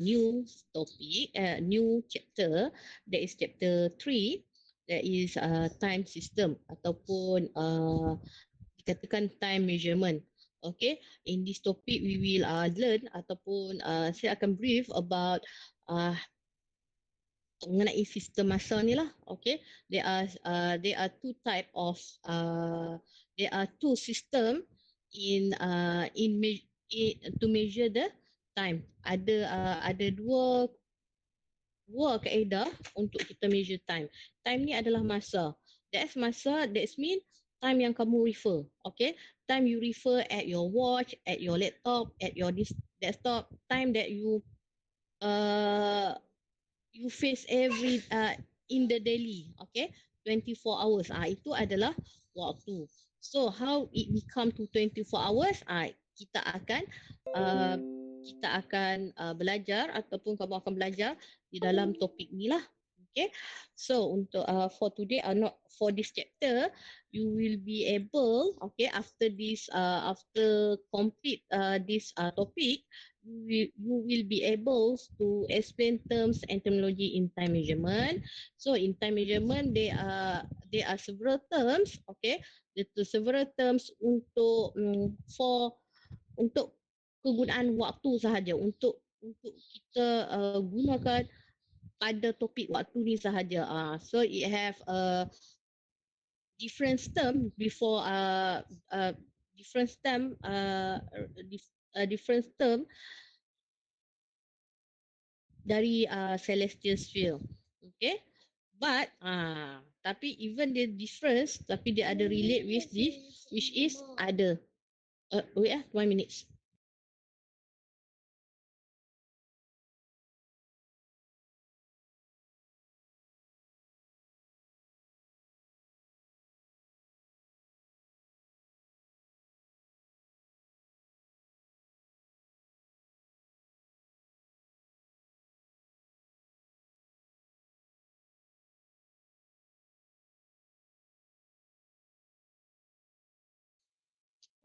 new topic, new chapter, that is chapter 3, that is time system ataupun dikatakan time measurement. Okay, in this topic we will learn ataupun saya akan brief about uh, mengenai sistem masa ni lah. Okay, there are two type of there are two system in to measure the time. Ada dua kaedah untuk kita measure time. Time ni adalah masa. That's masa. That's mean time yang kamu refer. Okay, time you refer at your watch, at your laptop, at your desktop. Time that uh you face every in the daily. Okay, 24 hours. Itu adalah waktu. So how it become to 24 hours? Kita akan uh, belajar ataupun kamu akan belajar di dalam topik ni lah. Okay, so untuk for today, not for this chapter, you will be able, okay, after this, after complete this topic, you will be able to explain terms and terminology in time measurement. So in time measurement, there are several terms, okay, there are several terms for untuk kegunaan waktu sahaja, untuk kita gunakan pada topik waktu ni sahaja. So it have a different term before different term different term dari celestial sphere. Okay, but tapi even the difference, tapi dia ada relate with this, which is ada wait 1 minute.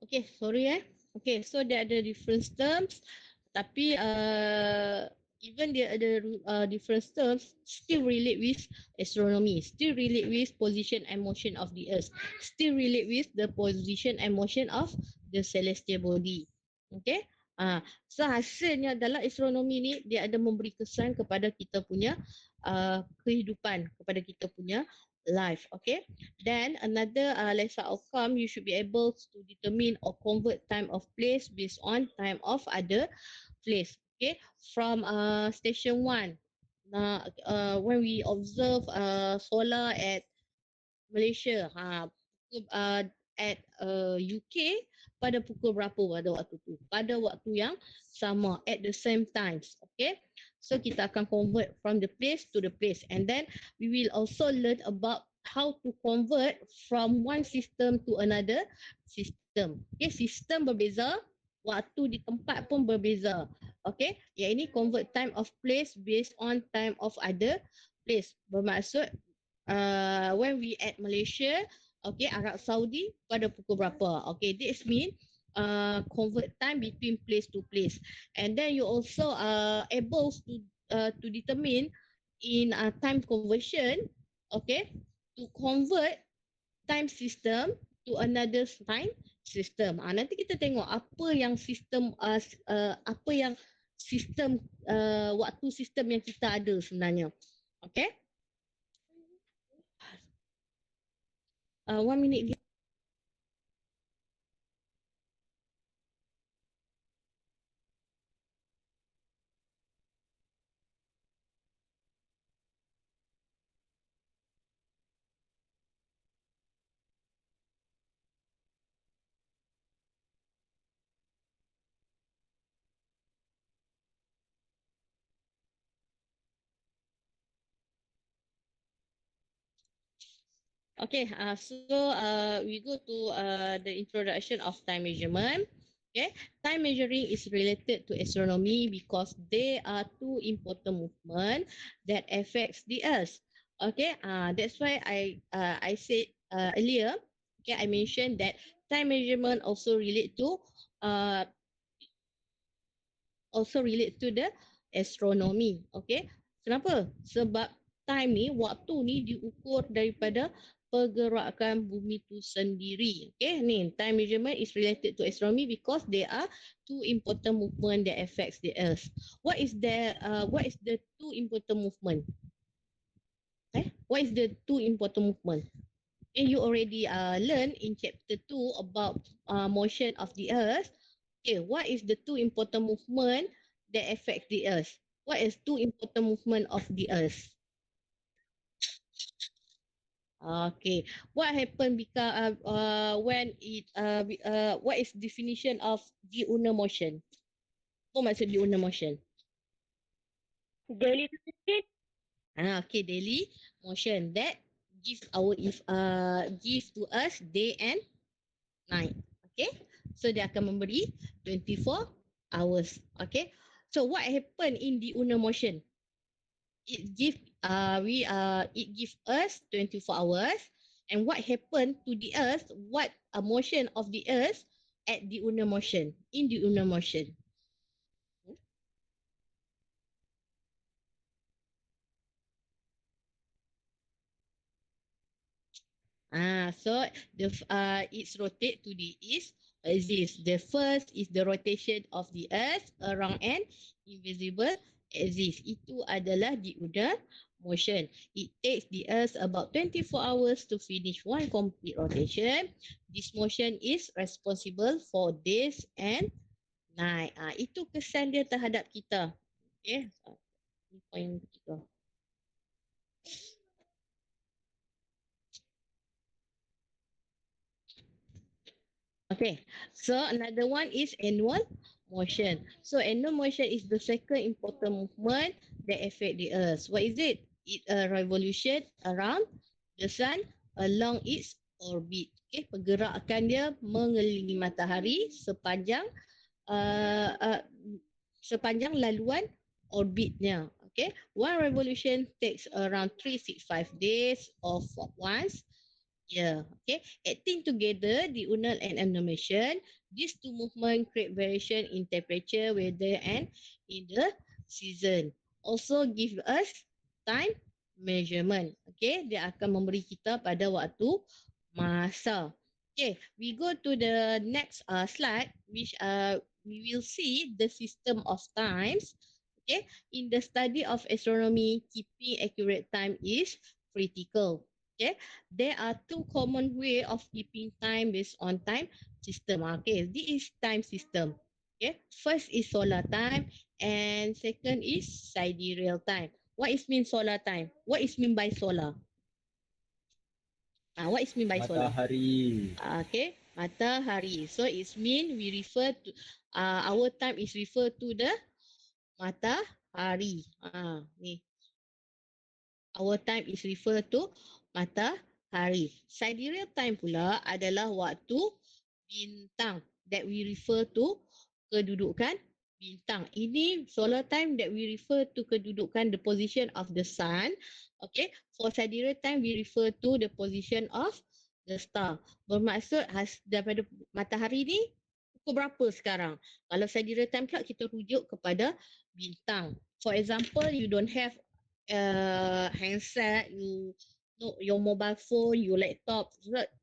Okay, sorry Okay, so there are the different terms, tapi even there ada different terms, still relate with astronomy, still relate with position and motion of the earth, still relate with the position and motion of the celestial body. Okay, so hasilnya dalam astronomi ni dia ada memberi kesan kepada kita punya kehidupan, kepada kita punya life. Okay, then another lesser outcome, you should be able to determine or convert time of place based on time of other place. Okay, from station 1, when we observe solar at Malaysia, at UK pada pukul berapa pada waktu tu, pada waktu yang sama, at the same times. Okay, so kita akan convert from the place to the place, and then we will also learn about how to convert from one system to another system. Okay, sistem berbeza, waktu di tempat pun berbeza. Okay, yang ini convert time of place based on time of other place. Bermaksud when we at Malaysia, okay, Arab Saudi pada pukul berapa. Okay, this mean convert time between place to place. And then you also able to determine in time conversion, okay, to convert time system to another time system. Nanti kita tengok apa yang sistem apa yang sistem waktu sistem yang kita ada sebenarnya. Okay. 1 minute. Okay, so we go to the introduction of time measurement. Okay, time measuring is related to astronomy because they are two important movements that affects the Earth. Okay, that's why I said earlier. Okay, I mentioned that time measurement also relate to the astronomy. Okay, kenapa? Sebab time ni, waktu ni diukur daripada pergerakan bumi tu sendiri. Okay, ni time measurement is related to astronomy because there are two important movement that affects the earth. What is the two important movement? What is the two important movement? And you already learned in chapter 2 about motion of the earth. Okay, what is the two important movement that affect the earth? What is two important movement of the earth? Okay, what happened because when it what is definition of diurnal motion? Apa maksud diurnal motion? Daily routine. Okay, daily motion that gives to us day and night. Okay, so dia akan memberi 24 hours. Okay, so what happened in diurnal motion? It give us 24 hours. And what happened to the earth? What a motion of the earth at diurnal motion, in diurnal motion? So it's rotate to the east. Is this the first is the rotation of the earth around an invisible axis. Itu adalah diurnal motion. It takes the earth about 24 hours to finish one complete rotation. This motion is responsible for days and night. Itu kesan dia terhadap kita. Okay. Ini poin ketiga. Okay, so another one is annual motion. So annual motion is the second important movement that affect the earth. What is it? It's a revolution around the sun along its orbit. Okay, pergerakan dia mengelilingi matahari uh, uh, sepanjang laluan orbitnya. Okay, one revolution takes around 365 days of once. Yeah, okay. Acting together, diurnal and animation, these two movements create variation in temperature, weather and in the season. Also give us time measurement. Okay, dia akan memberi kita pada waktu masa. Okay, we go to the next slide, which we will see the system of times. Okay, in the study of astronomy, keeping accurate time is critical. Okay, there are two common way of keeping time based on time system. Okay, this is time system. Okay, first is solar time and second is sidereal time. What is mean solar time? What is mean by solar? What is mean by solar? Matahari. Okay, matahari. So it's mean we refer to our time is refer to the matahari. Ni. Our time is refer to matahari. Sidereal time pula adalah waktu bintang that we refer to kedudukan bintang. Ini solar time that we refer to kedudukan the position of the sun. Okay, for sidereal time we refer to the position of the star. Bermaksud daripada matahari ni pukul berapa sekarang. Kalau sidereal time pula kita rujuk kepada bintang. For example, you don't have handset, your mobile phone, your laptop,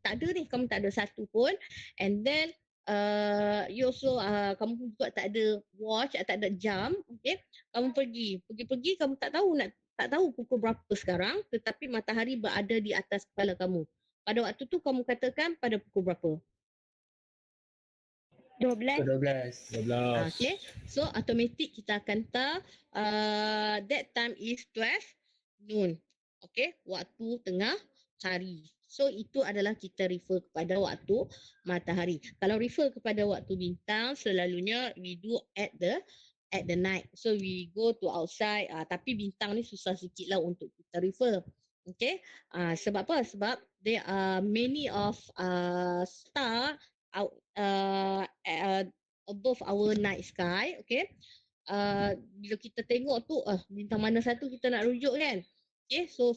tak ada ni, kamu tak ada satu pun. And then you also kamu juga tak ada watch, tak ada jam. Okay, kamu pergi kamu tak tahu pukul berapa sekarang, tetapi matahari berada di atas kepala kamu. Pada waktu tu kamu katakan pada pukul berapa? 12. 12. Okay, so automatic kita akan tahu that time is 12 noon. Okay, waktu tengah hari. So itu adalah kita refer kepada waktu matahari. Kalau refer kepada waktu bintang, selalunya we do at the night. So we go to outside. Tapi bintang ni susah sikit lah untuk kita refer. Okay, sebab apa? Sebab there are many of star out above our night sky. Okay, bila kita tengok tu bintang mana satu kita nak rujuk kan. Okay, so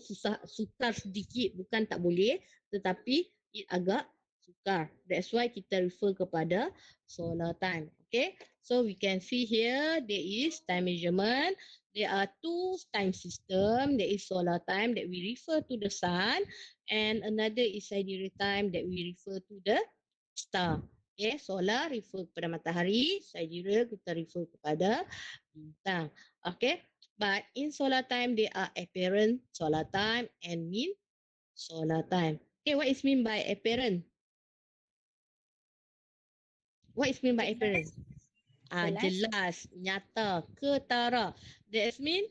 sukar sedikit, bukan tak boleh, tetapi agak sukar. That's why kita refer kepada solar time. Okay, so we can see here there is time measurement. There are two time system. There is solar time that we refer to the sun, and another is sidereal time that we refer to the star. Okay, solar refer kepada matahari, sidereal kita refer kepada bintang. Okay, but in solar time there are apparent solar time and mean solar time. Okay, what is mean by apparent? What is mean by apparent? Jelas. Jelas, nyata, ketara. That mean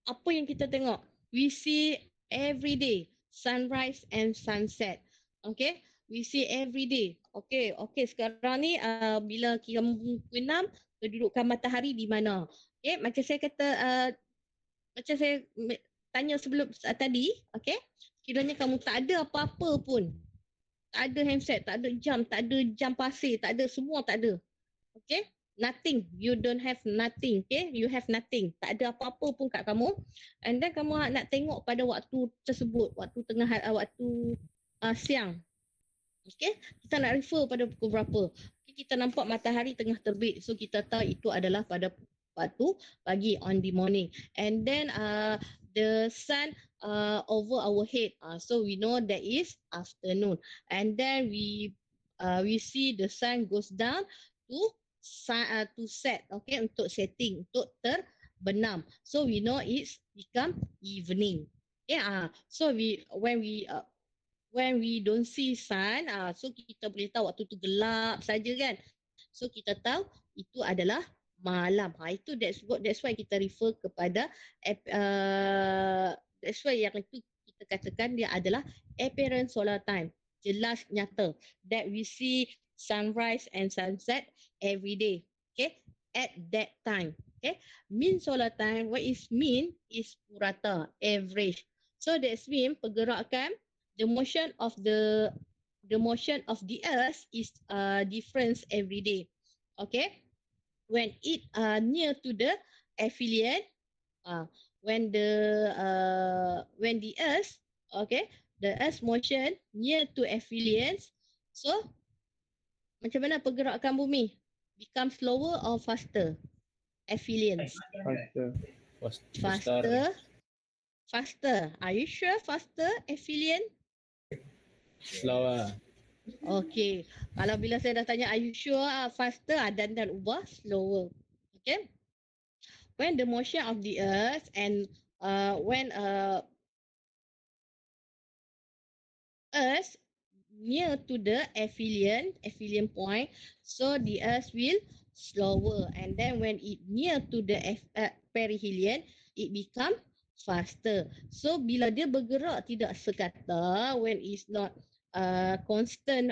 apa yang kita tengok. We see every day sunrise and sunset. Okay, we see every day. Okay, sekarang ni bila kamu pukul 6, kedudukan matahari di mana? Okay, macam saya kata, macam saya tanya sebelum tadi, okay, kiranya kamu tak ada apa-apa pun. Tak ada handset, tak ada jam pasir, tak ada, semua tak ada. Okay, nothing. You don't have nothing. Okay, you have nothing. Tak ada apa-apa pun kat kamu. And then kamu nak tengok pada waktu tersebut, waktu tengah waktu siang. Okay, kita nak refer pada pukul berapa. Okay, kita nampak matahari tengah terbit. So kita tahu itu adalah pada waktu pagi, on the morning. And then the sun over our head. So we know that is afternoon. And then we see the sun goes down to set, okay, untuk setting, untuk terbenam. So we know it's become evening. Yeah, so when we don't see sun, so kita boleh tahu waktu tu gelap saja kan. So kita tahu itu adalah malam. That's why kita refer kepada that's why yang itu kita katakan dia adalah apparent solar time. Jelas, nyata, that we see sunrise and sunset every day. Okay, at that time. Okay, mean solar time. What is mean? Is purata, average. So that's mean pergerakan, the motion of the earth is different every day. Okay, when it near to the aphelion, when the earth, okay, the earth motion near to aphelions, so macam mana pergerakan bumi? Become slower or faster? Aphelions. Faster. Are you sure faster, aphelion? Slow lah. Okay. Kalau bila saya dah tanya, are you sure faster? Dan ubah slower. Okay. When the motion of the earth and when earth near to the aphelion point, so the earth will slower, and then when it near to the perihelion, it become faster. So bila dia bergerak tidak sekata, when it's not constant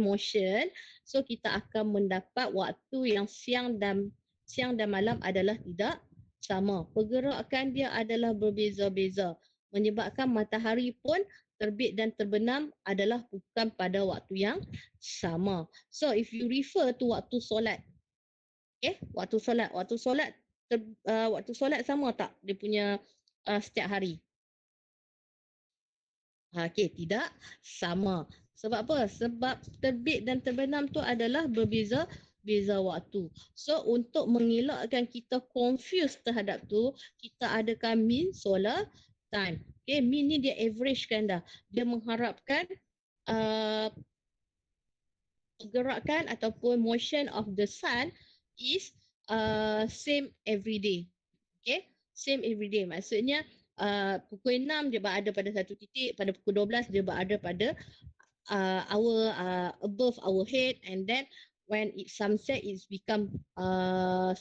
motion, so kita akan mendapat waktu yang siang dan malam adalah tidak sama. Pergerakan dia adalah berbeza-beza, menyebabkan matahari pun terbit dan terbenam adalah bukan pada waktu yang sama. So if you refer to waktu solat, okay, waktu solat sama tak dia punya setiap hari? Okay, tidak sama. Sebab apa? Sebab terbit dan terbenam tu adalah berbeza waktu. So untuk mengelakkan kita confuse terhadap tu, kita adakan mean solar time. Okay, mean ni dia average kan dah. Dia mengharapkan pergerakan ataupun motion of the sun is same every day. Okay, same every day. Maksudnya pukul 6 dia berada pada satu titik, pada pukul 12 dia berada pada above our head, and then when it sunset it's become 7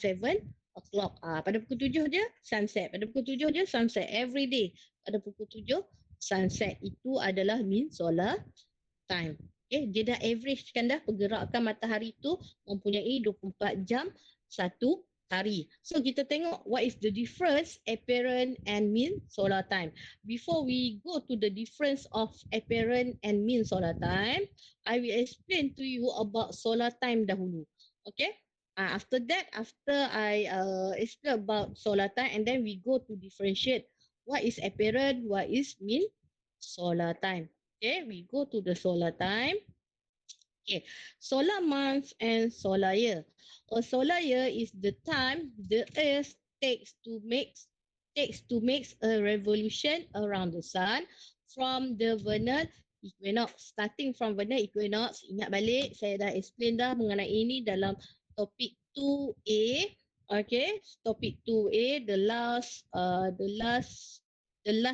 o'clock. Pada pukul 7 dia sunset, pada pukul 7 dia sunset every day. Pada pukul 7 sunset, itu adalah mean solar time. Okay, dia dah average kan dah pergerakan matahari tu mempunyai 24 jam satu hari. So kita tengok what is the difference apparent and mean solar time. Before we go to the difference of apparent and mean solar time, I will explain to you about solar time dahulu. Okay? After that, after I explain about solar time, and then we go to differentiate what is apparent, what is mean solar time. Okay, we go to the solar time. Okay, solar month and solar year. A solar year is the time the Earth takes to make a revolution around the sun from the vernal equinox. Starting from vernal equinox, ingat balik saya dah explain dah mengenai ini dalam topik 2A. Okay, topik 2A, the last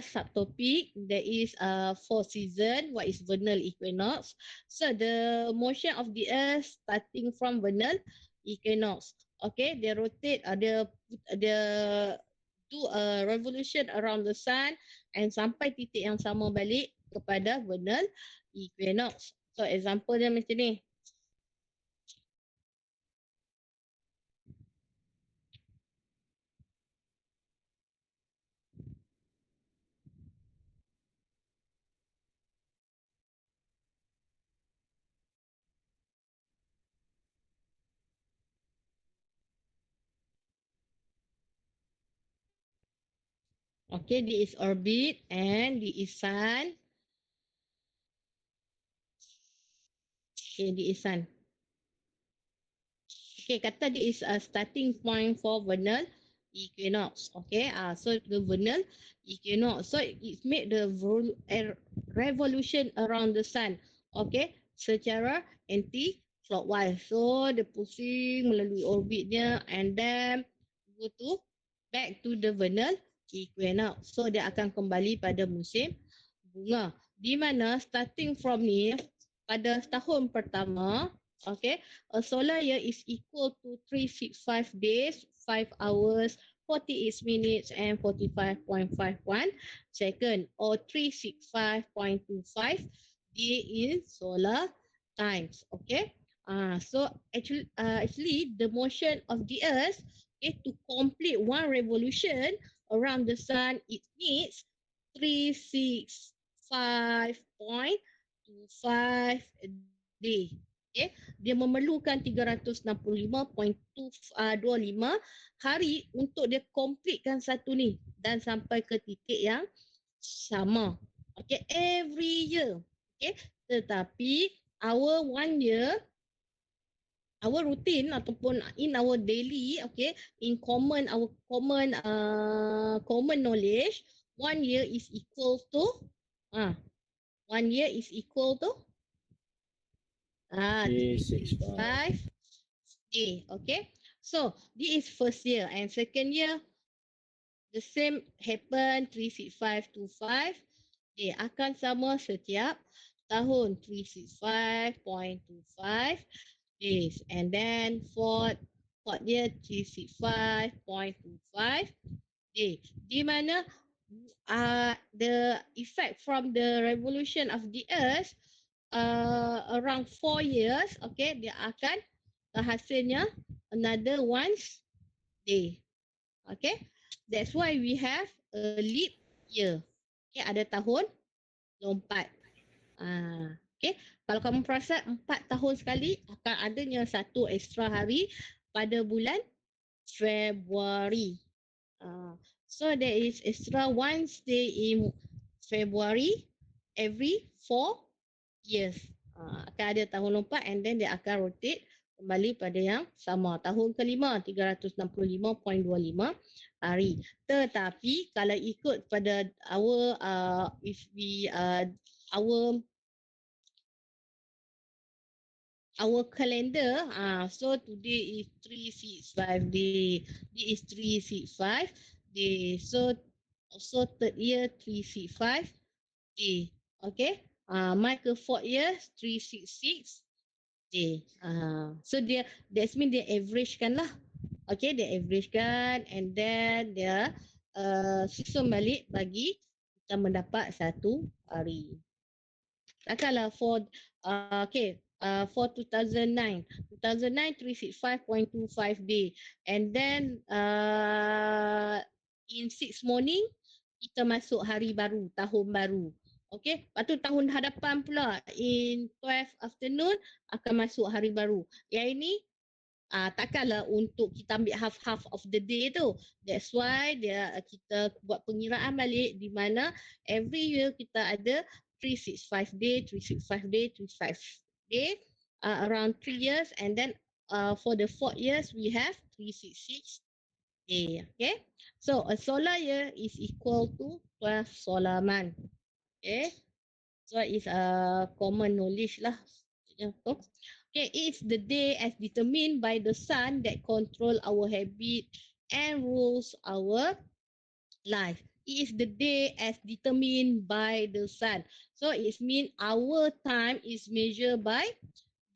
subtopic, there is four season. What is vernal equinox? So the motion of the earth starting from vernal equinox. Okay, they rotate, they do a revolution around the sun and sampai titik yang sama balik kepada vernal equinox. So example dia macam ni. Okay, this is orbit and this is sun. Okay, this is sun. Okay, kata dia is a starting point for vernal equinox. Okay, so the vernal equinox. So it made the revolution around the sun. Okay, secara anti-clockwise. So dia pusing melalui orbitnya and then go to back to the vernal equinox. So dia akan kembali pada musim bunga. Di mana starting from ni pada tahun pertama, okay, a solar year is equal to 365 days, 5 hours, 48 minutes and 45.51 second, or 365.25 day in solar times. Okay. So actually the motion of the earth, okay, to complete one revolution around the sun, it needs 365.25 day. Okay. Dia memerlukan 365.25 hari untuk dia completekan satu ni dan sampai ke titik yang sama. Okay, every year. Okay, tetapi our 1 year, our routine ataupun in our daily, okay, in common, our common knowledge, 1 year is equal to 1 year is equal to 365. 5 day. Okay, so this is first year and second year the same happen 36525. Dia akan sama setiap tahun 365.25 days. And then fourth year 365.25 days. Di mana the effect from the revolution of the earth around 4 years, okay, dia akan hasilnya another once day. Okay, that's why we have a leap year. Okay, ada tahun lompat. Okay, kalau kamu perasan 4 tahun sekali akan adanya satu extra hari pada bulan Februari. So there is extra once day in February every 4 years. Akan ada tahun lompat and then dia akan rotate kembali pada yang sama. Tahun kelima 365.25 hari. Tetapi kalau ikut pada our our calendar, so today is 365 day. This is 365 day. So also third year 365 day. Okay. My ke fourth year 366 day. So that's mean dia average kan lah. Okay, dia average kan and then dia susun balik bagi kita mendapat satu hari. Takkanlah for 2009 365.25 day and then in 6 morning kita masuk hari baru, tahun baru. Okay, lepas tu tahun hadapan pula in 12 afternoon akan masuk hari baru. Yang ini takkanlah untuk kita ambil half of the day tu. That's why kita buat pengiraan balik di mana every year kita ada 365 day, 365 day, 365 day, around 3 years. And then for the 4 years, we have 366 day. Okay. So a solar year is equal to 12 solar month. Okay. So it's a common knowledge lah. Okay, it's the day as determined by the sun that control our habit and rules our life. It is the day as determined by the sun. So it means our time is measured by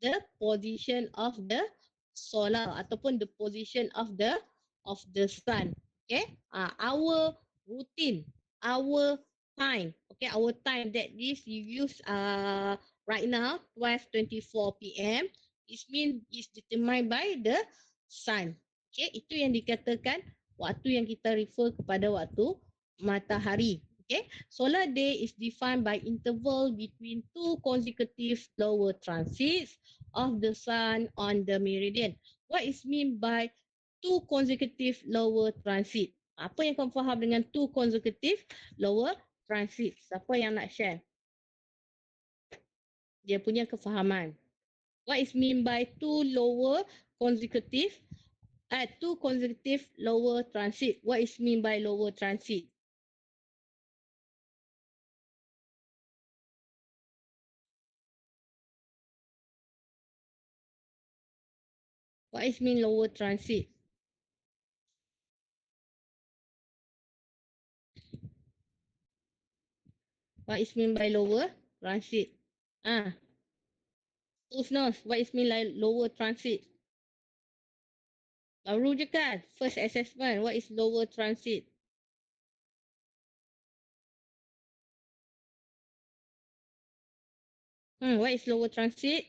the position of the solar ataupun the position of the sun. Okay, our routine, our time. Okay, our time that is you use right now 12:24 p.m. It means is determined by the sun. Okay, itu yang dikatakan waktu yang kita refer kepada waktu matahari. Okay, solar day is defined by interval between two consecutive lower transits of the sun on the meridian. What is mean by two consecutive lower transit? Apa yang kau faham dengan two consecutive lower transit? Siapa yang nak share? Dia punya kefahaman. What is mean by two consecutive lower transit? What is mean by lower transit? What is mean lower transit? What is mean by lower transit? Ah, who's knows what is mean like lower transit? Baru je kan? First assessment. What is lower transit? What is lower transit?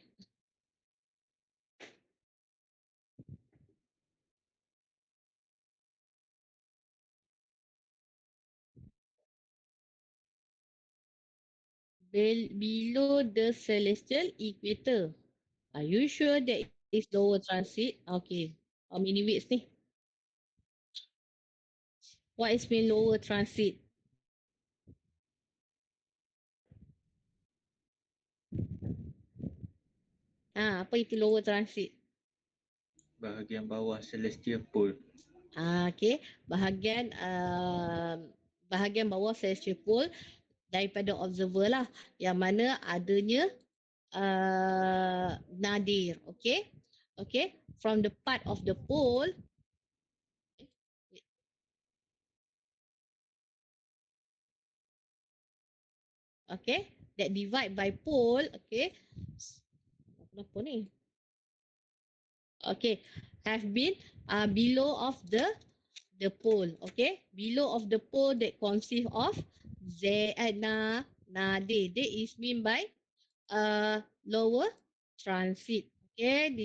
Below the celestial equator. Are you sure that is lower transit? Okay. How many weeks ni? What is mean lower transit? Apa itu lower transit? Bahagian bawah celestial pole. Okay. Bahagian bawah celestial pole daripada observer lah. Yang mana adanya nadir. Okay. Okay. From the part of the pole. Okay. That divide by pole. Okay. Kenapa ni? Okay. Have been below of the pole. Okay. Below of the pole that consist of Z D. D is mean by lower transit. Okay. D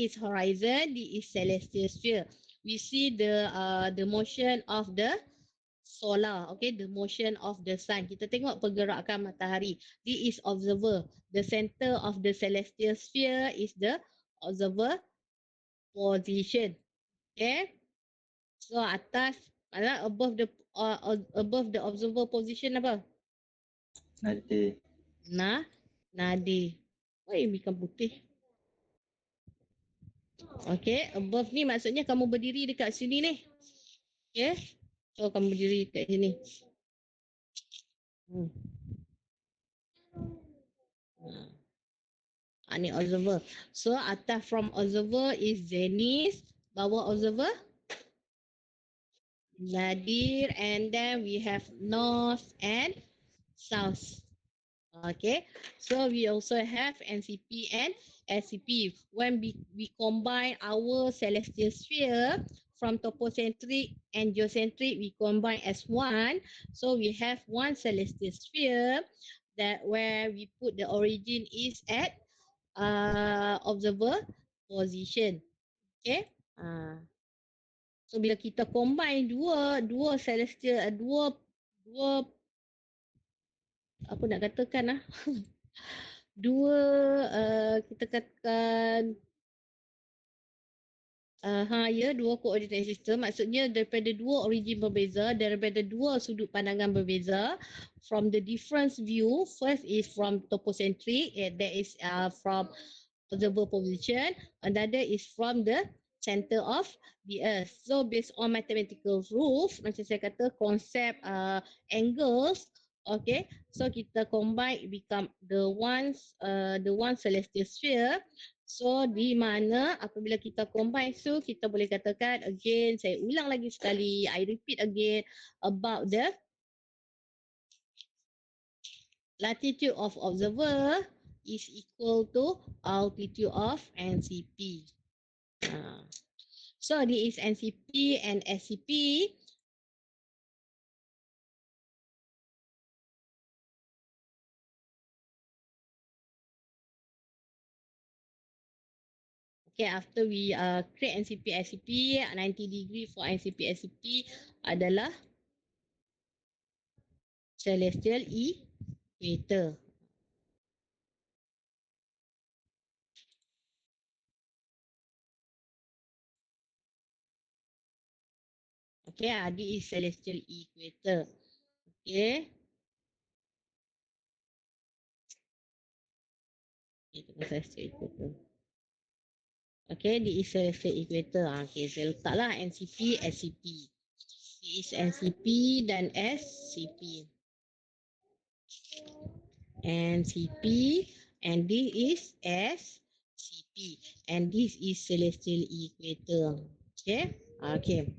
is horizon. D is celestial sphere. We see the motion of the solar, okay, the motion of the sun. Kita tengok pergerakan matahari. D is observer. The center of the celestial sphere is the observer position. Okay. So atas, above the observer position apa? Nadir. Nadir. Why it become putih? Okay, above ni maksudnya kamu berdiri dekat sini ni. Okay. So kamu berdiri dekat sini. Ni observer. So atas from observer is zenith, bawah observer nadir, and then we have north and south. Okay, so we also have NCP and SCP. When we combine our celestial sphere from topocentric and geocentric, we combine as one. So we have one celestial sphere that where we put the origin is at observer position. Okay. So bila kita combine dua celestial, dua apa nak katakan dua kita katakan ya, dua coordinate system. Maksudnya daripada dua origin berbeza, daripada dua sudut pandangan berbeza. From the difference view, first is from topocentric, that is from observer position. Another is from the center of the earth. So based on mathematical rules, macam saya kata konsep angles, okay. So kita combine become the one celestial sphere. So di mana apabila kita combine, so kita boleh katakan again, saya ulang lagi sekali, I repeat again about the latitude of observer is equal to altitude of NCP. So this is NCP and SCP. Okay, after we create NCP, SCP, 90 degree for NCP, SCP adalah celestial equator. Okay, this is celestial equator. Okay. Celestial equator. Okay, this is celestial equator. Okay, saya letaklah NCP, SCP. This is NCP dan SCP. NCP and this is SCP and this is celestial equator. Okay. Okay.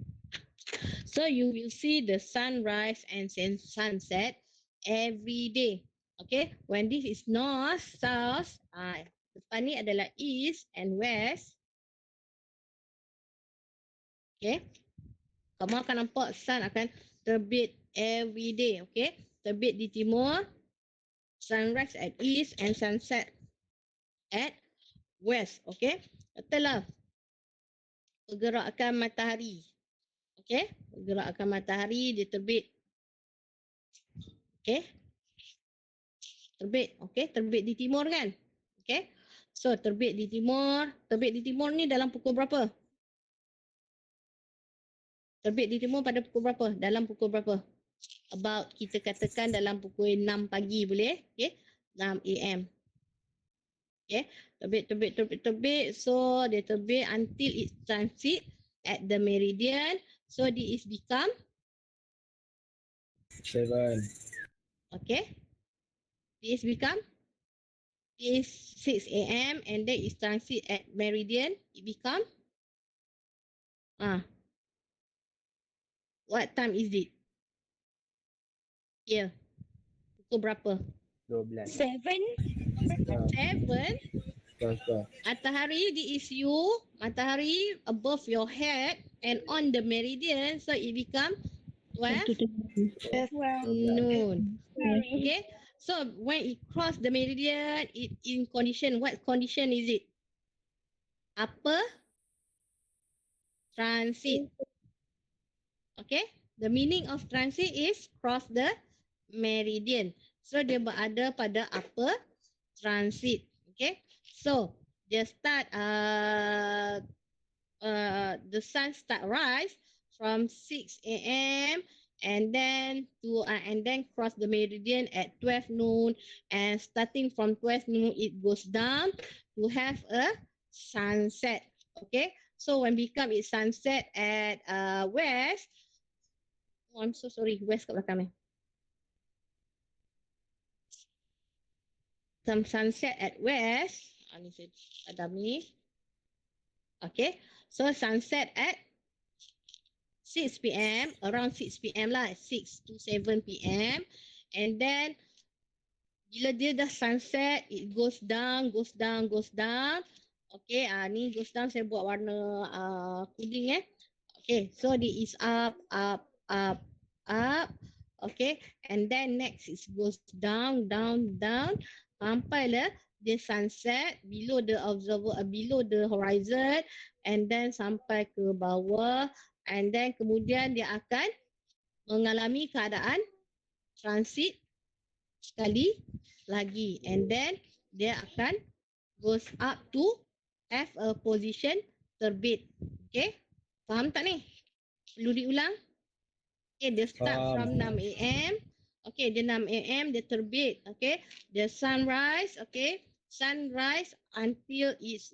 So you will see the sunrise and sunset every day. Okay. When this is north, south, depan ni adalah east and west. Okay. Kamu akan nampak sun akan terbit every day. Okay. Terbit di timur, sunrise at east and sunset at west. Okay. Betul lah. Pergerakan matahari. Okay. Pergerakan matahari dia terbit. Okay. Terbit. Okay. Terbit di timur kan. Okay. So terbit di timur. Terbit di timur ni dalam pukul berapa? Terbit di timur pada pukul berapa? Dalam pukul berapa? About kita katakan dalam pukul 6 pagi boleh? Okay. 6 AM. Okay. Terbit. So dia terbit until it transit at the meridian. So this is become 7. okay. This become is 6 AM and then it transit at meridian. It become what time is it? Yeah. Pukul berapa? 12. 7. Matahari di is you. Matahari above your head and on the meridian. So it become 12 noon. Okay. So when it cross the meridian, it in condition. What condition is it? Upper transit. Okay. The meaning of transit is cross the meridian. So dia berada pada upper transit. Okay. So dia start the sun start rise from 6 AM and then cross the meridian at 12 noon, and starting from 12 noon it goes down to have a sunset. Okay. So when become it sunset at west. Oh, I'm so sorry. West kat belakang ni. Some sunset at west. Ni saya padam ni. Okay. So sunset at 6 PM. Around 6 PM lah. 6 to 7 PM. And then bila dia dah sunset, it goes down. Okay. Ni goes down. Saya buat warna kuning . Okay. So this is up. Okay, and then next it goes down sampailah dia sunset below the observer, below the horizon, and then sampai ke bawah, and then kemudian dia akan mengalami keadaan transit sekali lagi, and then dia akan goes up to have a position terbit. Okay, faham tak ni? Perlu diulang? Okay, dia start from Faham. 6 a.m. Okay, dia 6 a.m. dia terbit. Okay, the sunrise. Okay, sunrise until it's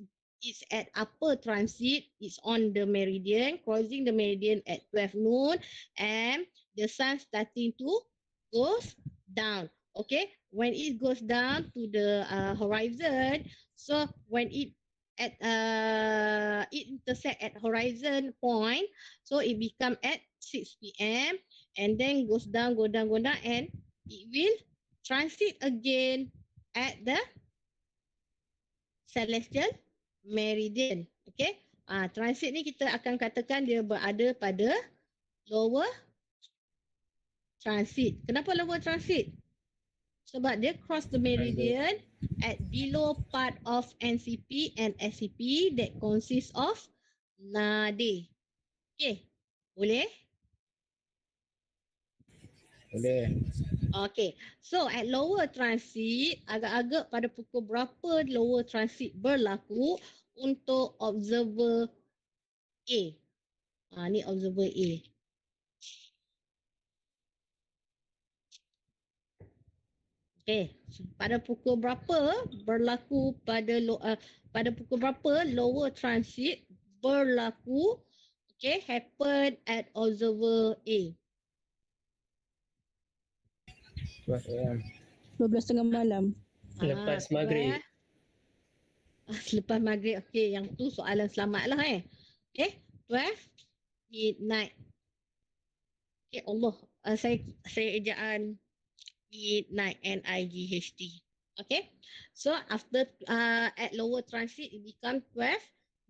at upper transit. It's on the meridian, crossing the meridian at 12 noon, and the sun starting to goes down. Okay, when it goes down to the horizon, so when it intersect at horizon point, so it become at 6 p.m. and then goes down, and it will transit again at the celestial meridian. Okay. Transit ni kita akan katakan dia berada pada lower transit. Kenapa lower transit? Sebab dia cross the meridian at below part of NCP and SCP that consists of nadi. Okay. Boleh? Boleh. Okay, so at lower transit, agak-agak pada pukul berapa lower transit berlaku untuk observer A? Ni observer A. Okay, pada pukul berapa berlaku pada pukul berapa lower transit berlaku? Okay, happen at observer A. 12 AM. 12.30 malam. Lepas maghrib. Selepas maghrib. Okey, yang tu soalan selamat lah Okay, 12 midnight. Okay, Allah. Saya ejaan midnight, NIGHT. Okay, so after at lower transit it become 12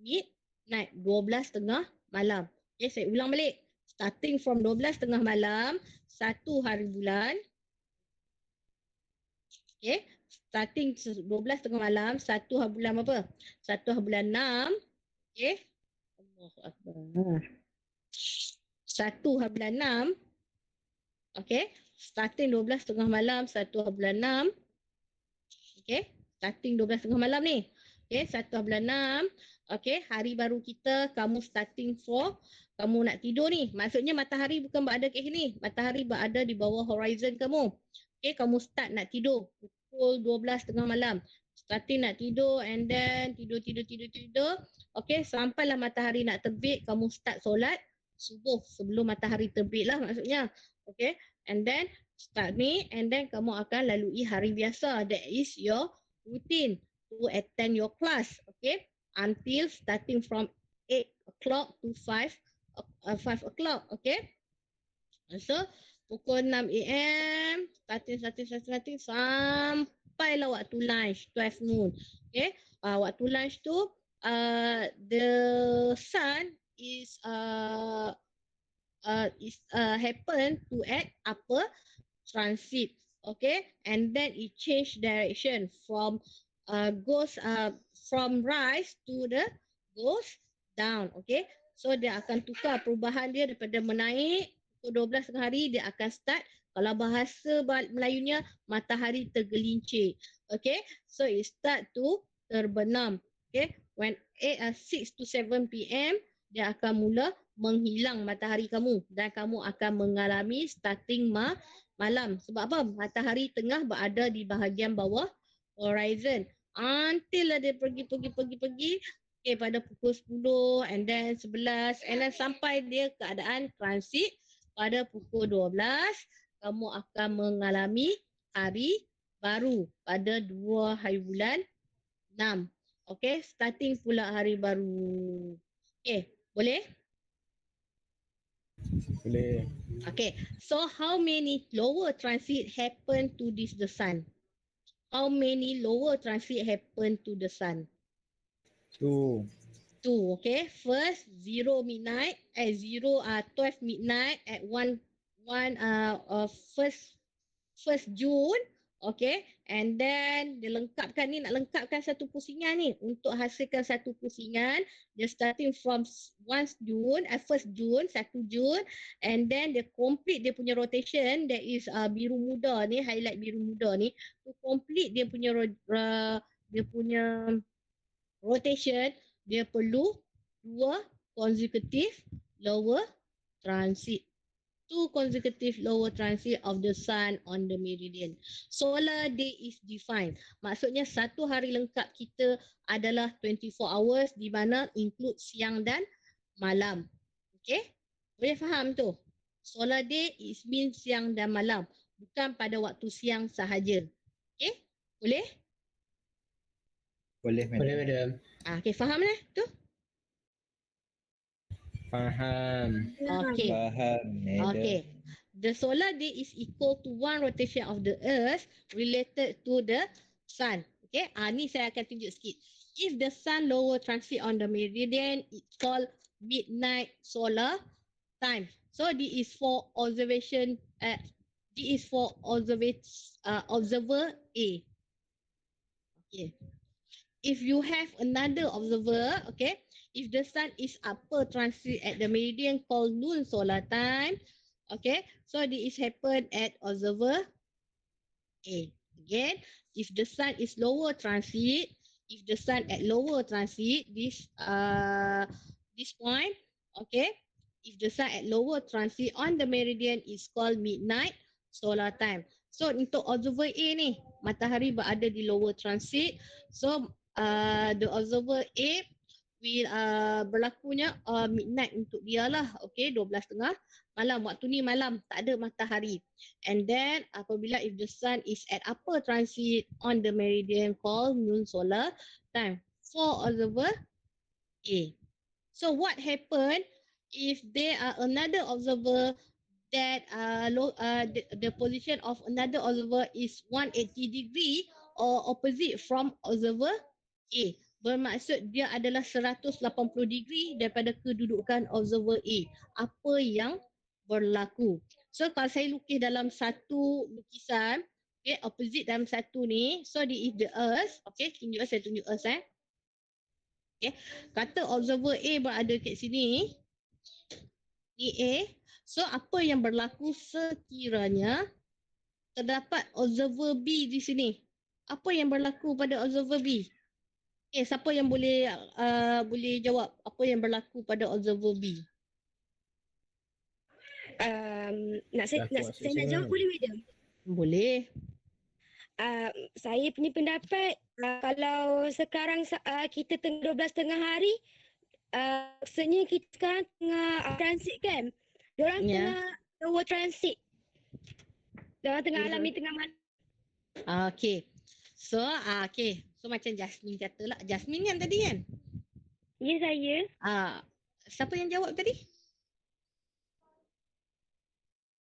midnight, 12.30 malam. Okay, saya ulang balik. Starting from 12.30 malam, 1 hari bulan. Okay, starting 12.30 malam, 1 hari bulan apa? 1 hari bulan 6. Okay. Allahu Akbar. 1 hari bulan 6. Okay. Starting 12.30 malam, 1 hari bulan 6. Okay. Starting 12.30 malam ni. Okay. 1 hari bulan 6. Okay. Hari baru kita, kamu starting for, kamu nak tidur ni. Maksudnya matahari bukan berada kat sini. Matahari berada di bawah horizon kamu. Okay. Kamu start nak tidur. Pukul 12.30 malam. Starting nak tidur and then tidur. Okay, sampailah matahari nak terbit, kamu start solat subuh sebelum matahari terbit lah maksudnya. Okay, and then start ni and then kamu akan lalui hari biasa. That is your routine to attend your class. Okay, until starting from 8 o'clock to 5 o'clock. Okay, so pukul 6 AM starting sampailah waktu lunch 12 noon. Okay, waktu lunch tu the sun is happen to at upper transit. Okay, and then it change direction from goes from rise to the goes down. Okay, so dia akan tukar perubahan dia daripada menaik pukul 12 tengah hari, dia akan start, kalau bahasa Melayunya, matahari tergelincir. Okay, so it start to terbenam. Okay, when 6 to 7 PM, dia akan mula menghilang matahari kamu dan kamu akan mengalami starting malam. Sebab apa? Matahari tengah berada di bahagian bawah horizon. Until dia pergi. Okay, pada pukul 10 and then 11 and then sampai dia keadaan transit pada pukul 12, kamu akan mengalami hari baru pada 2 hari bulan 6. Okay, starting pula hari baru. Okay, boleh? Boleh. Okay, so how many lower transit happen to the sun? How many lower transit happen to the sun? 2. 2, okay. First 12 midnight at 1 first June, okay. And then dia lengkapkan ni, nak lengkapkan satu pusingan ni. Untuk hasilkan satu pusingan, dia starting from 1 June, 1 June, and then dia complete dia punya rotation, that is biru muda ni, highlight biru muda ni, to complete dia punya rotation, dia perlu 2 consecutive lower transit. 2 consecutive lower transit of the sun on the meridian. Solar day is defined. Maksudnya satu hari lengkap kita adalah 24 hours di mana include siang dan malam. Okay? Boleh faham tu? Solar day is mean siang dan malam. Bukan pada waktu siang sahaja. Okay? Boleh? Boleh, Boleh, madam. madam. Okay, faham lah tu? Faham. Okay. Faham, madam. Okay. The solar day is equal to one rotation of the earth related to the sun. Okay. Ni saya akan tunjuk sikit. If the sun lower transit on the meridian, it's called midnight solar time. So this is for observation. This is for observer A. Okay. If you have another observer, okay, if the sun is upper transit at the meridian called noon solar time, okay, so this happen at observer A. Again, if the sun is lower transit, if the sun at lower transit, this point, okay, if the sun at lower transit on the meridian is called midnight solar time. So untuk observer A ni, matahari berada di lower transit. So the observer A will berlakunya midnight untuk dia lah. Okay, 12.30 malam. Waktu ni malam, tak ada matahari. And then apabila if the sun is at upper transit on the meridian called noon solar time for observer A. So what happen if there are another observer that the position of another observer is 180 degree or opposite from observer A. Bermaksud dia adalah 180 degree daripada kedudukan observer A. Apa yang berlaku? So kalau saya lukis dalam satu lukisan, okay, opposite dalam satu ni, so this is the earth. Okay, saya tunjuk earth Okay. Kata observer A berada kat sini, ni A. So apa yang berlaku sekiranya terdapat observer B di sini? Apa yang berlaku pada observer B? Siapa yang boleh jawab apa yang berlaku pada observer B? Saya nak jawab boleh, madam? Boleh. Saya punya pendapat, kalau sekarang kita tengah 12.30 hari, maksudnya kita sekarang tengah transit kan? Diorang Ya. tengah lower transit. Diorang tengah alami tengah malam. Okay. So, okay. So macam Jasmine kata lah. Jasmine kan tadi kan? Ya, saya. Siapa yang jawab tadi?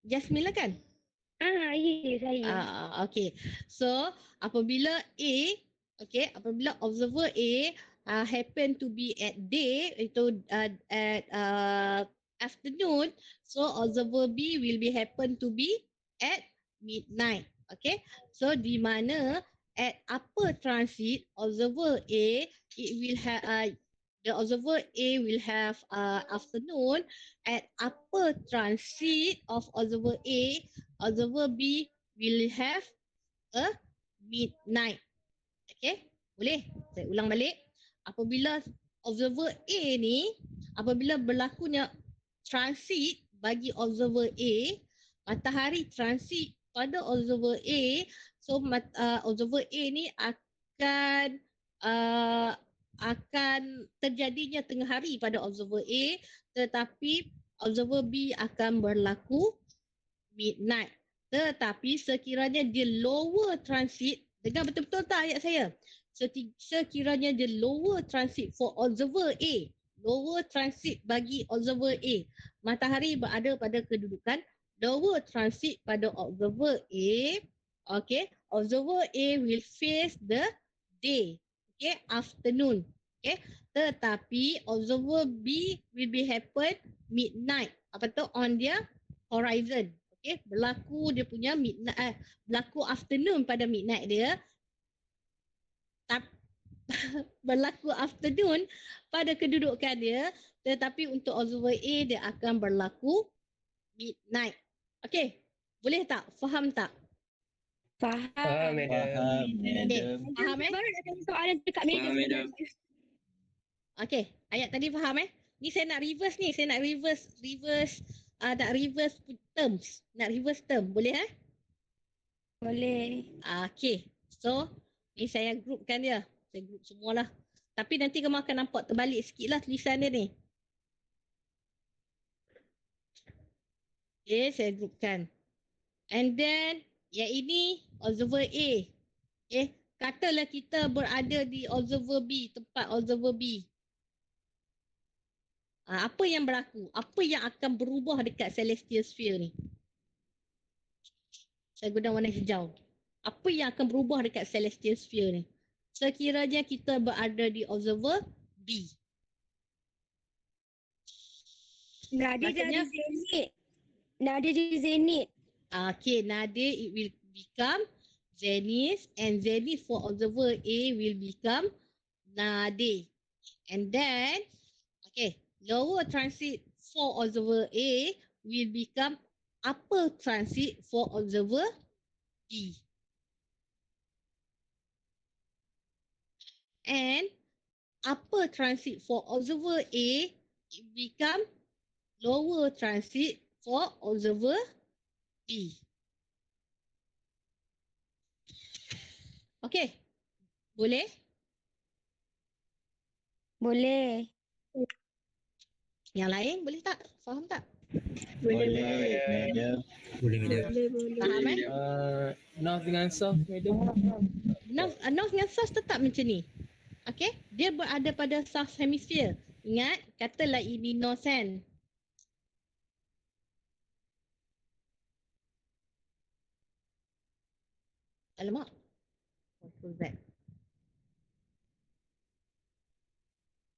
Jasmine lah kan? Ya, saya. Okay. So, apabila apabila observer A happen to be at day, itu at afternoon, so observer B will be happen to be at midnight. Okay. So, di mana at upper transit, observer A, it will have the observer A will have afternoon. At upper transit of observer A, observer B will have a midnight. Okay, boleh? Saya ulang balik. Apabila observer A ni, apabila berlakunya transit bagi observer A, matahari transit pada observer A, so observer A ni akan terjadinya tengah hari pada observer A, tetapi observer B akan berlaku midnight. Tetapi sekiranya dia lower transit, dengar betul-betul tak ayat saya? Sekiranya dia lower transit for observer A, lower transit bagi observer A, matahari berada pada kedudukan lower transit pada observer A, okay, observer A will face the day, okay, afternoon, okay, tetapi observer B will be happen midnight, apa tu, on their horizon. Okay, berlaku dia punya midnight, berlaku afternoon pada midnight dia. Berlaku afternoon pada kedudukan dia, tetapi untuk observer A dia akan berlaku midnight. Okay, boleh tak? Faham tak? Faham, madam. Faham, Okay, madam. faham Baru ada soalan dekat meja. Faham, madam. Okay, ayat tadi faham Ni saya nak reverse ni. Saya nak reverse terms. Nak reverse term. Boleh Boleh. Okay. So, ni saya groupkan dia. Saya group semualah. Tapi nanti kamu akan nampak terbalik sikit lah tulisan dia ni. Okay, saya groupkan. And then, yang ini observer A. Okay, katalah kita berada di observer B, tempat observer B. Apa yang berlaku? Apa yang akan berubah dekat celestial sphere ni? Saya guna warna hijau. Apa yang akan berubah dekat celestial sphere ni? Sekiranya kita berada di observer B. Nadir Maksudnya- dari zenit. Nadir di zenit. Okay, nadir it will become zenith, and zenith for observer A will become nadir. And then, okay, lower transit for observer A will become upper transit for observer B. And upper transit for observer A it become lower transit for observer B. Okay, boleh? Boleh. Yang lain boleh tak? Faham tak? Boleh, madam. Boleh, madam. Faham North dengan South, madam. North dengan South tetap macam ni. Okay, dia berada pada South Hemisphere. Ingat, katalah ini North kan. Alamak. What was that?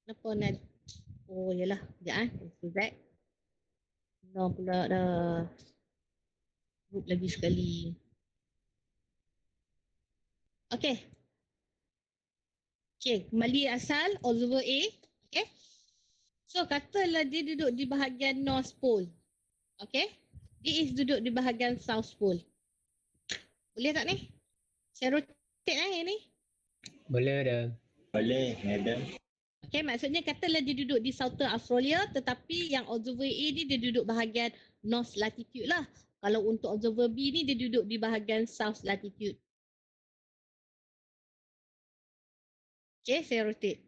Kenapa nak? Oh, yalah. Sekejap What was that? No pula dah. Group lagi sekali. Okay. Okay, kembali asal observer A. Okay. So, katalah dia duduk di bahagian North Pole. Okay. Dia is duduk di bahagian South Pole. Boleh tak ni? Saya rotate yang ni. Boleh, madam. Boleh, madam. Okay, maksudnya katalah dia duduk di Southern Australia tetapi yang observer A ni dia duduk bahagian North Latitude lah. Kalau untuk observer B ni dia duduk di bahagian South Latitude. Okay, saya rotate.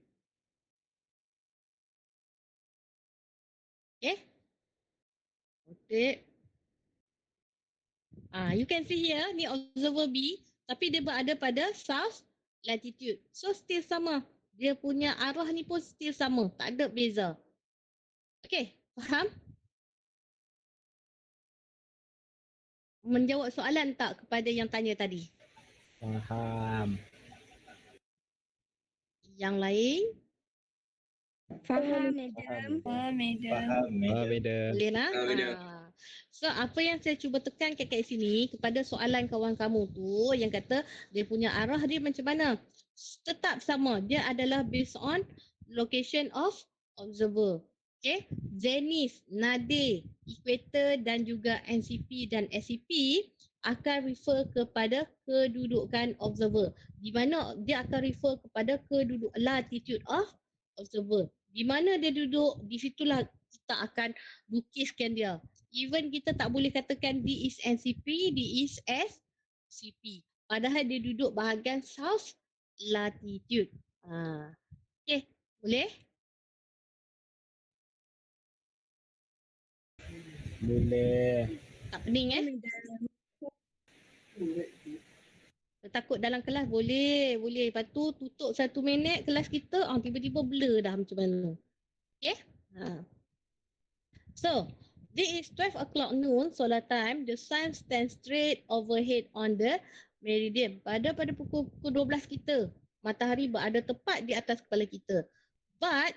Okay. Rotate. You can see here, ni observer B tapi dia berada pada South Latitude. So, still sama. Dia punya arah ni pun still sama. Tak ada beza. Okay, faham? Menjawab soalan tak kepada yang tanya tadi? Faham. Yang lain? Faham, madam. Faham, Oh, madam. madam. Boleh lah? So, apa yang saya cuba tekankan kat sini kepada soalan kawan kamu tu yang kata dia punya arah dia macam mana? Tetap sama. Dia adalah based on location of observer. Okay. Zenith, nadir, equator dan juga NCP dan SCP akan refer kepada kedudukan observer. Di mana dia akan refer kepada latitude of observer. Di mana dia duduk, di situlah kita akan lukiskan dia. Even kita tak boleh katakan D is NCP, D is SCP. Padahal dia duduk bahagian South Latitude. Okay, boleh? Boleh. Tak pening Takut dalam kelas boleh. Lepas tu tutup 1 minit kelas kita, tiba-tiba blur dah macam mana. Okay? So, this is 12 o'clock noon solar time. The sun stands straight overhead on the meridian. Pada pukul 12 kita, matahari berada tepat di atas kepala kita. But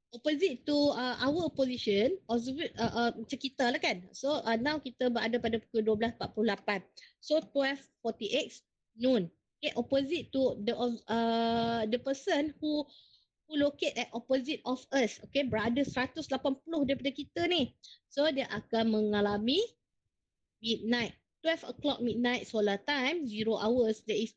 opposite to our position, macam kita lah kan. So now kita berada pada pukul 12.48. So 12:48 noon. Okay, opposite to the person who locate at opposite of us. Okay, berada 180 daripada kita ni. So dia akan mengalami midnight. 12 o'clock midnight solar time, 0 hours. That is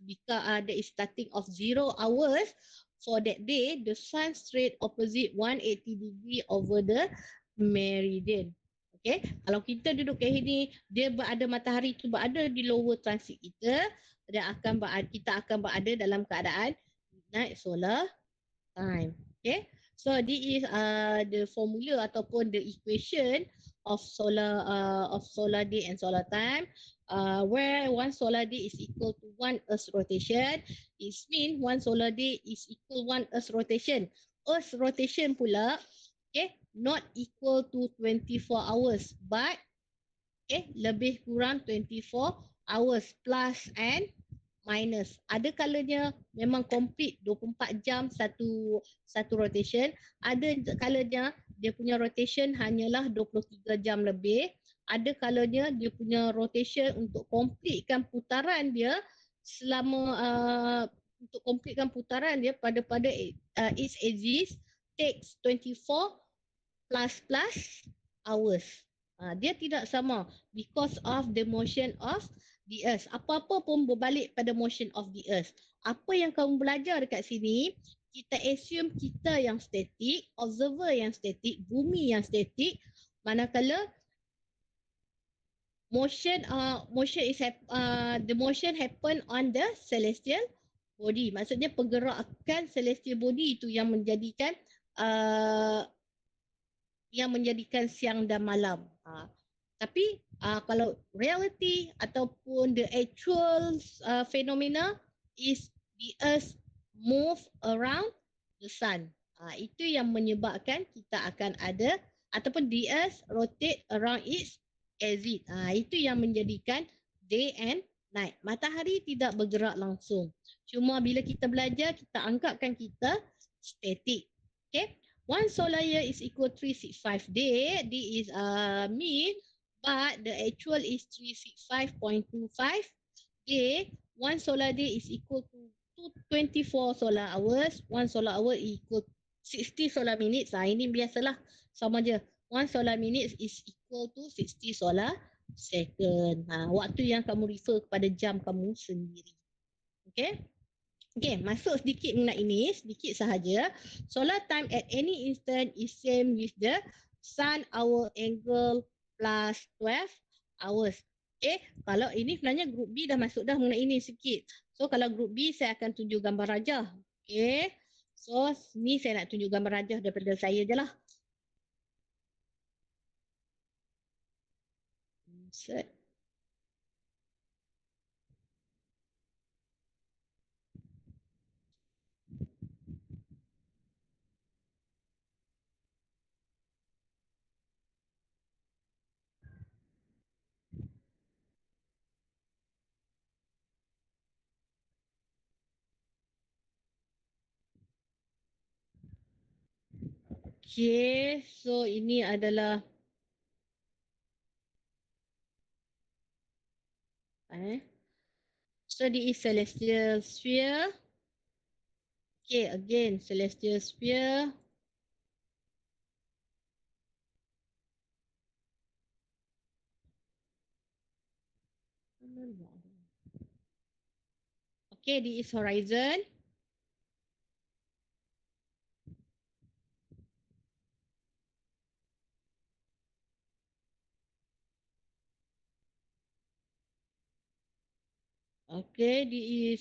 starting of 0 hours for that day, the sun straight opposite 180 degree over the meridian. Okay, kalau kita duduk kat sini, dia berada matahari tu berada di lower transit kita, kita akan berada dalam keadaan midnight solar time. Okay, so this is the formula ataupun the equation of solar day and solar time. Where one solar day is equal to one Earth rotation, it means one solar day is equal one Earth rotation. Earth rotation pula, okay, not equal to 24 hours, but okay, lebih kurang 24 hours plus and minus. Ada kalanya memang complete 24 jam satu rotation. Ada kalanya dia punya rotation hanyalah 23 jam lebih. Ada kalanya dia punya rotation untuk completekan putaran dia selama untuk completekan putaran dia pada its axis takes 24 plus hours. Dia tidak sama because of the motion of the earth. Apa-apa pun berbalik pada motion of the earth. Apa yang kamu belajar dekat sini, kita assume kita yang static, observer yang static, bumi yang static, manakala the motion happen on the celestial body. Maksudnya pergerakan celestial body itu yang menjadikan siang dan malam. Tapi kalau reality ataupun the actual phenomena is the earth move around the sun. Itu yang menyebabkan kita akan ada ataupun the earth rotate around its axis. Itu yang menjadikan day and night. Matahari tidak bergerak langsung. Cuma bila kita belajar, kita anggapkan kita static. Okay? One solar year is equal to 365 day. This is mean, but the actual is 365.25 day. One solar day is equal to 24 solar hours. One solar hour equal 60 solar minutes. Ini biasalah, sama je. One solar minutes is equal to 60 solar second. Waktu yang kamu refer kepada jam kamu sendiri. Okay? Okay, masuk sedikit mengenai ini, sedikit sahaja. Solar time at any instant is same with the sun hour angle plus 12 hours. Okay, kalau ini sebenarnya group B dah masuk dah mengenai ini sikit. So kalau group B saya akan tunjuk gambar rajah. Okay, so ni saya nak tunjuk gambar rajah daripada saya je lah. Insert. Okay, so ini adalah so this is celestial sphere. Okay, again celestial sphere. Okay, this is horizon. Okay, this is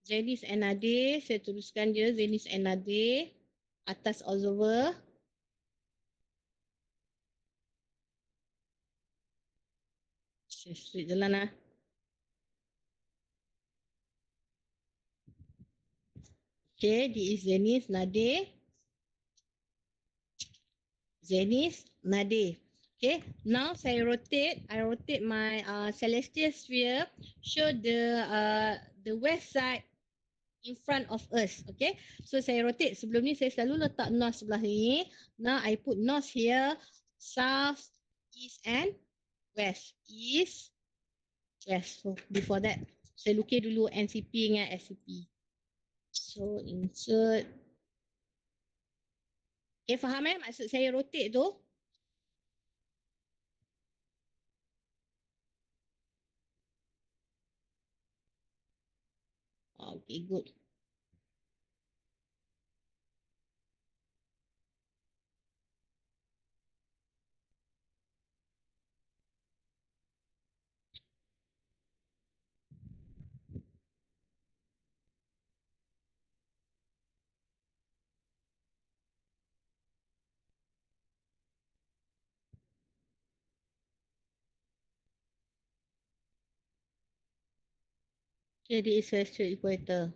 Zenith NAD. Saya tuliskan je Zenith NAD atas observer. Saya straight jalan lah. Okay, this is Zenith NAD. Zenith NAD. Okay, now I rotate my celestial sphere, show the west side in front of us. Okay, so saya rotate. Sebelum ni saya selalu letak north sebelah ni. Now I put north here, south, east and west. East, west. So before that, saya lukis dulu NCP dengan SCP. So insert. Okay, faham maksud saya rotate tu? Okay, good. Okay, this is celestial equator.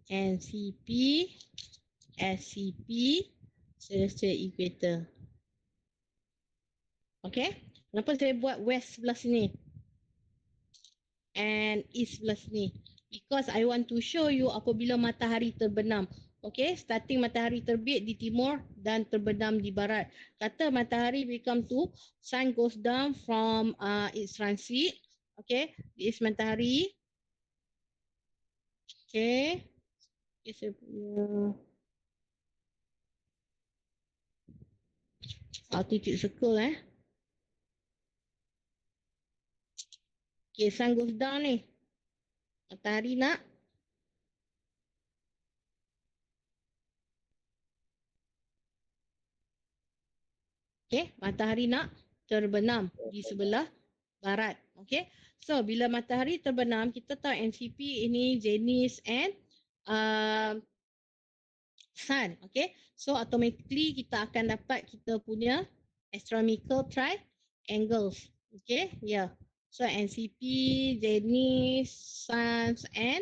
NCP, SCP, celestial equator. Okay, kenapa saya buat west sebelah sini and east sebelah sini? Because I want to show you apabila matahari terbenam. Okay, starting matahari terbit di timur dan terbenam di barat. Kata matahari become to, sun goes down from its transit. Okay, this is matahari. Okay, okay saya punya altitude circle Okay, sun goes down ni. Matahari nak matahari nak terbenam di sebelah barat. Okay, so bila matahari terbenam, kita tahu NCP ini jenis and sun. Okay, so automatically kita akan dapat kita punya astronomical triangles. Okay, yeah. So NCP, jenis, suns and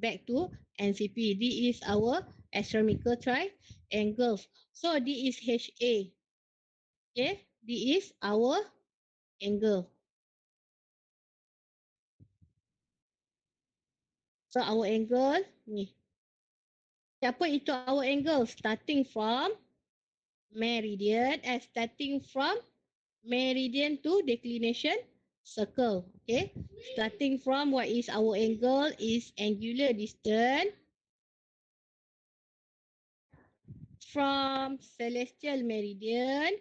back to NCP. This is our astronomical triangles. So this is HA. Okay, this is our angle. So our angle ni. Apa itu our angle? Starting from meridian to declination circle. Okay. Starting from what is our angle is angular distance from celestial meridian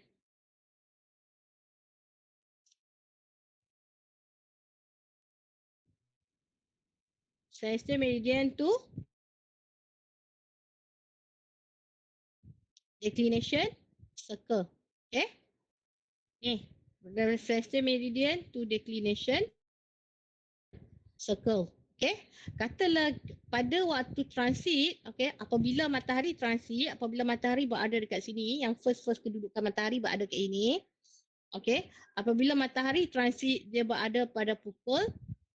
to declination circle. Okay. Ni, dari celestial meridian to declination circle. Okay. Katalah pada waktu transit, okay, apabila matahari transit, apabila matahari berada dekat sini, yang first kedudukan matahari berada kat ini. Okay. Apabila matahari transit, dia berada pada pukul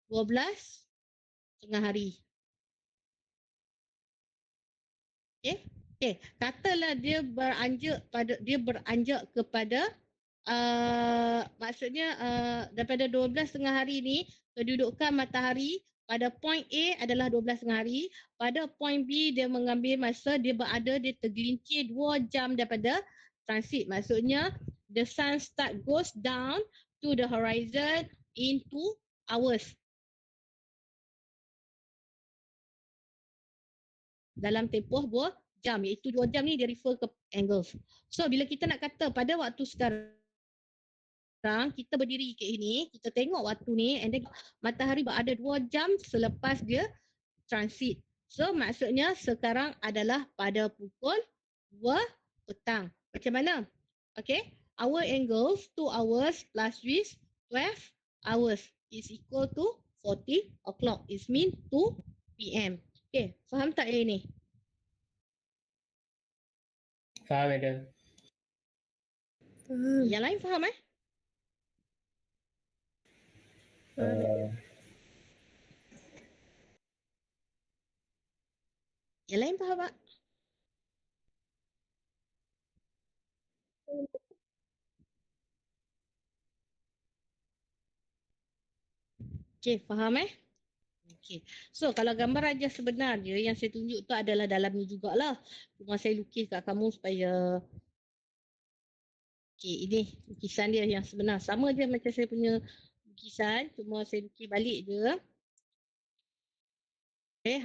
12 tengah hari. Okay. Okay. Katalah dia beranjak kepada maksudnya daripada 12 tengah hari ni, kedudukan matahari pada point A adalah 12 tengah hari. Pada point B dia mengambil masa, dia tergelincir 2 jam daripada transit. Maksudnya the sun goes down to the horizon in 2 hours. Dalam tempoh 2 jam, iaitu 2 jam ni dia refer ke angles. So bila kita nak kata pada waktu sekarang kita berdiri kat ini, kita tengok waktu ni and then matahari berada 2 jam selepas dia transit. So maksudnya sekarang adalah pada pukul 2 petang. Macam mana? Okay. Our angles 2 hours plus with 12 hours is equal to 40 o'clock. It means 2 PM. Okay. Faham tak yang ni? Faham, madam. Yang lain faham Yang lain faham tak? Okay, faham Okay. So kalau gambar aja sebenarnya yang saya tunjuk tu adalah dalam ni jugalah. Cuma saya lukis kat kamu supaya okay, ini lukisan dia yang sebenar. Sama je macam saya punya lukisan, cuma saya lukis balik je. Okay,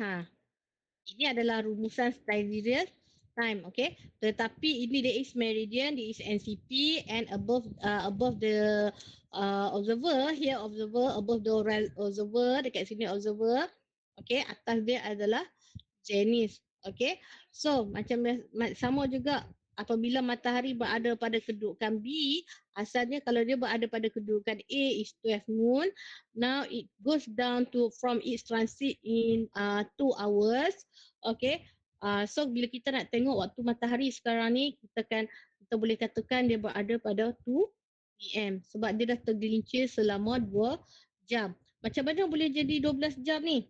ini adalah rumusan sidereal time, okay. Tetapi ini there is meridian, there is NCP and above the observer, here observer, above the observer, dekat sini observer, okay, atas dia adalah zenith, okay. So macam sama juga apabila matahari berada pada kedudukan B, asalnya kalau dia berada pada kedudukan A is 12 noon. Now it goes down to from its transit in 2 hours. Okay. So bila kita nak tengok waktu matahari sekarang ni, kita boleh katakan dia berada pada 2 PM sebab dia dah tergelincir selama 2 jam. Macam mana boleh jadi 12 jam ni?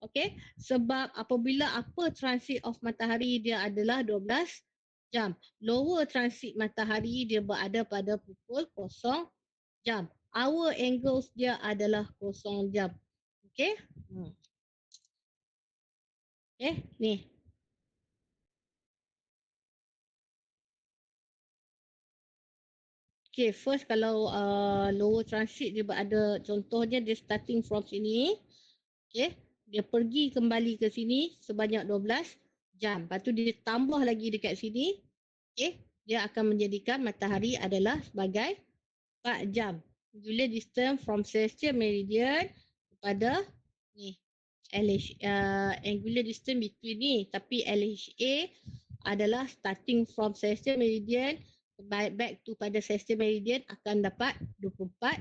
Okay, sebab apabila upper transit of matahari dia adalah 12 jam. Lower transit matahari dia berada pada pukul 0 jam. Hour angles dia adalah 0 jam. Okay. Okay, ni. Okay, first kalau lower transit dia berada, contohnya dia starting from sini. Okay, dia pergi kembali ke sini sebanyak 12 jam. Lepas tu dia tambah lagi dekat sini. Okay, dia akan menjadikan matahari adalah sebagai 4 jam. Angular distance from celestial meridian kepada ni angular distance between ni, tapi LHA adalah starting from celestial meridian back to pada celestial meridian akan dapat 24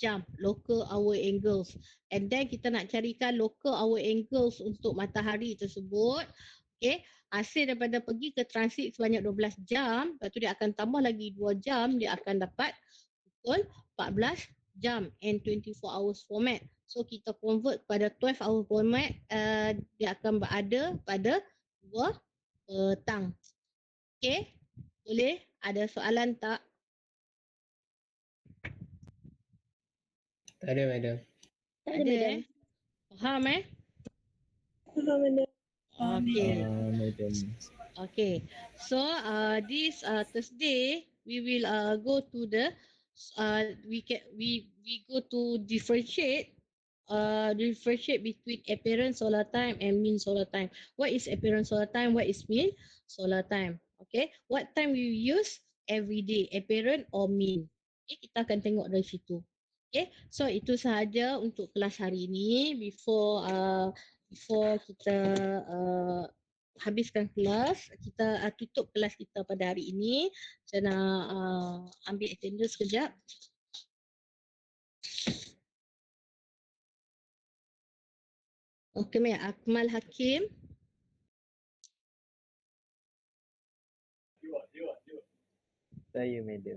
jam local hour angles. And then kita nak carikan local hour angles untuk matahari tersebut. Okay, hasil daripada pergi ke transit sebanyak 12 jam, lepas tu dia akan tambah lagi 2 jam, dia akan dapat pukul 14 jam and 24 hours format. So kita convert kepada 12 hour format, dia akan berada pada 2 petang. Okay, boleh? Ada soalan tak? Tak ada, madam. Tak ada, madam. Faham Faham, madam. Okay. Madam. Okay. So this Thursday we will go to the we go to differentiate between apparent solar time and mean solar time. What is apparent solar time? What is mean solar time? Okay. What time we use every day? Apparent or mean? Okay, kita akan tengok dari situ. Okay. So itu sahaja untuk kelas hari ini. Before kita habiskan kelas, kita tutup kelas kita pada hari ini. Saya nak ambil attendance sekejap. Okey, Akmal Hakim. Saya, madam.